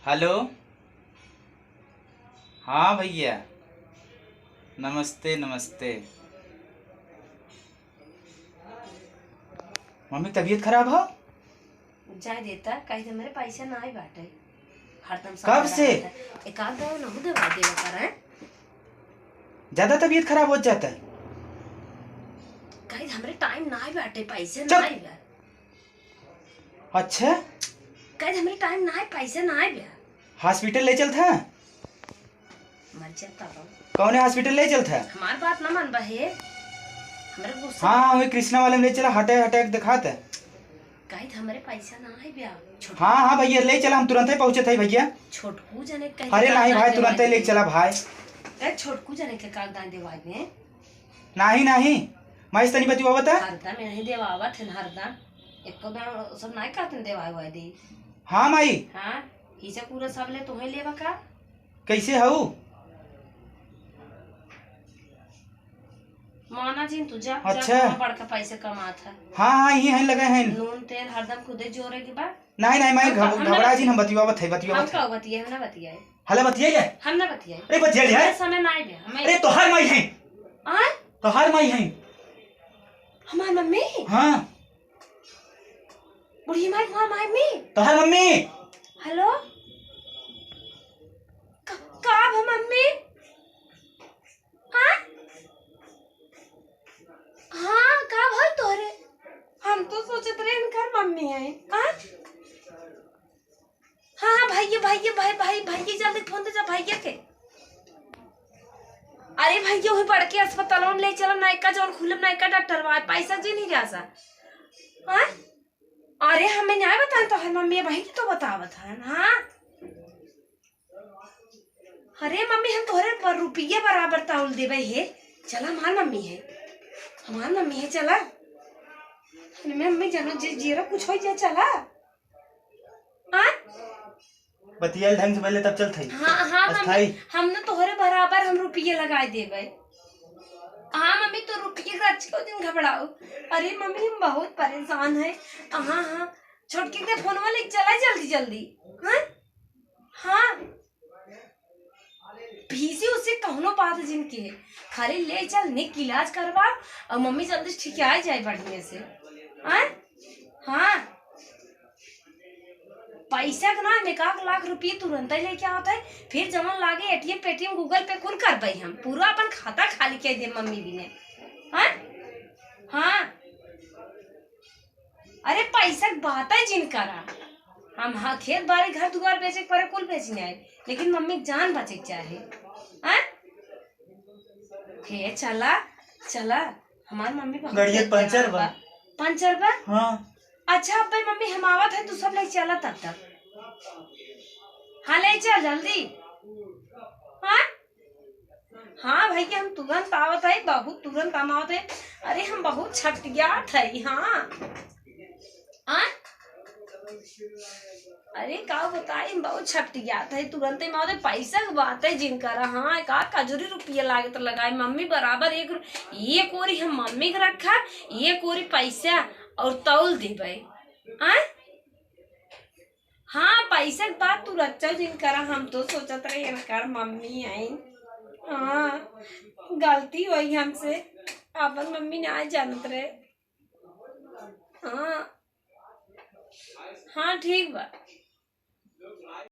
Hello. हाँ भैया, नमस्ते नमस्ते। मम्मी तबीयत खराब हो? जाय देता कहीं तो मेरे पैसे ना ही बाटे हरदम कब से? एक आध दवा ना दवा देवा कर है। ज्यादा तबीयत खराब हो जाता है? कहीं हमरे टाइम ना ही बाटे पैसे चुप। ना ही बा। अच्छा, कहीं हमरे टाइम ना ही पैसे ना ही बा। हॉस्पिटल ले चलता है? मर जाता हूँ। कौन है हॉस्पिटल ले चलता है? हमार बात ना मान बहे हमरे गुस्सा। हाँ वही कृष्णा वाले में ले चला, हटे हटे दिखाता है। कहीं हमरे पैसा ना ही बा। हाँ हाँ भैया ले चला, हम तुरंत ही पहुंचे थे भैया। छोटकू जने कहीं अरे नहीं भाई, तुरंत ही ले चला भाई। छोटकू जने के कागदान देवाई में नहीं नहीं, मैं इस तनी बतिया बता। हरदम में नहीं देवावा थे हरदम एको दान सब नहीं कहते देवाई हुआ दी। हाँ माई। हाँ इसे पूरा सब ले तुम्हें लेवा का कैसे हूँ? माना जी तुझा अच्छा बड़का पैसे कमाता है। हाँ हाँ यही है लगे हैं। नून तेल हरदम खुदे जोरे के बाद नहीं नहीं, मैं घबरा जी, हम बतियावत है हम बतियावत है। का बतिया हम ना बतियाए हले बतियाइए। हम ना बतियाए। अरे बतियाइए है। समय ना आए हमें। अरे तोहार माई है। आय तोहार माई है। हमार मम्मी हाँ बुढ़ी माई हमार मम्मी। तोहार मम्मी। हेलो का मम्मी। हाँ हाँ का भाई तोरे हम तो सोचत रहे इनकर मम्मी है। हाँ हाँ भैया भैया भाई भाई भैया जल्दी फोन दे जा भैया के। अरे भैया वही पढ़ के अस्पताल में ले चलो नायका जोन खुले नायका डॉक्टर वाई पैसा जी नहीं रहा। हाँ अरे हमें नहीं बता तो है मम्मी भाई तो बतावत है। हाँ अरे मम्मी हम तोहरे रुपये बराबर ताउल देवे है। चला हमार मम्मी है, हमार मम्मी है। चला मम्मी जानो जीरो कुछ हो जाए। चला हाँ बतियाल ढंग से पहले तब चल थई। हाँ हाँ मम्मी हमने तोहरे बराबर हम रुपये लगाए देवे। हाँ मम्मी तो रुपये का अच्छे दिन घबराओ। अरे मम्मी हम बहुत परेशान है। हाँ हाँ छोटकी के फोन वाले चला जल्दी जल्दी। हाँ हाँ भीसी उससे कहनो बात जिनकी है खाली ले चल निक इलाज करवा और मम्मी जल्दी ठीक आ जाए बढ़िया से। हाँ हाँ पैसा का ना में 1 लाख रुपये तुरंत ही लेके आता है। फिर जमन लागे एटीएम पेटीएम गूगल पे कुल कर पाई हम पूरा अपन खाता खाली कर दे मम्मी भी ने। हाँ हाँ अरे पैसा बात है जिन करा हम हाँ खेत बाड़ी घर दुआर बेचे पर कुल बेचने आए लेकिन मम्मी जान बचे चाहे। हाँ हे चला चला हमार मम्मी गाड़ी पंचर बा। पंचर बा। हाँ अच्छा अब भाई मम्मी हम आवत है तू सब ले चला तब तक। हाँ ले चल जल्दी। हाँ हाँ भैया हम तुरंत आवत है, बहुत तुरंत हम आवत है। अरे हम बहुत छटगियात है। हाँ हाँ अरे का बताए हम बहुत छटगियात है तुरंत ही आवत है। पैसा की बात है जिनका। हाँ का कजूरी रुपये लागे तो लगाए मम्मी बराबर ये कोरी हम मम्मी के रखा ये कोरी पैसा और तौल देवे। हाँ पैसा की बात तू रचा जिन करा हम तो सोचत रहे इनकार मम्मी आई। हाँ गलती हुई हमसे अपन मम्मी ना जानत रहे। हाँ हाँ ठीक बा।